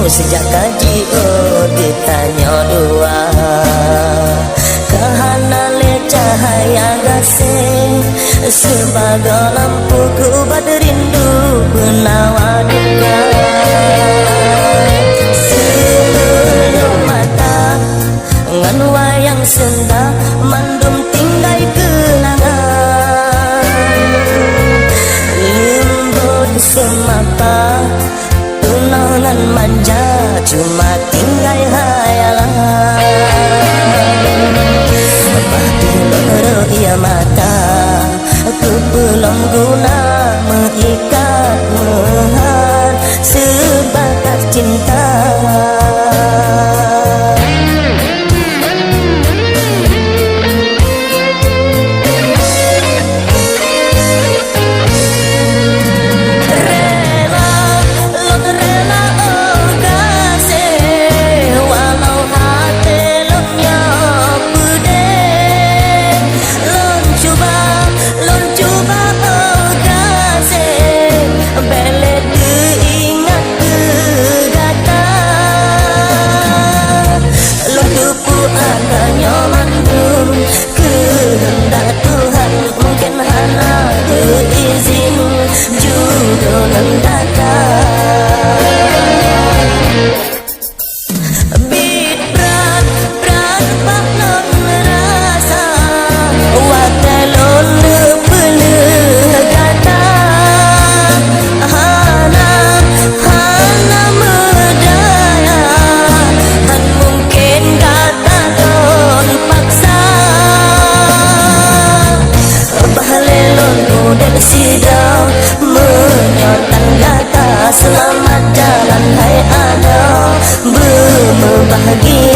sejak kaji ditanya dua kahana le cahaya gasing sebagai lampu kubat rindu penawa duka sebelum mata ngan wayang senda mandum tinggai kenangan lembut semata tunangan manja cuma tinggal hayalan Batin ia mata aku belum guna mengikat mehan sebatas cinta selamat jalan hai ada berbahagia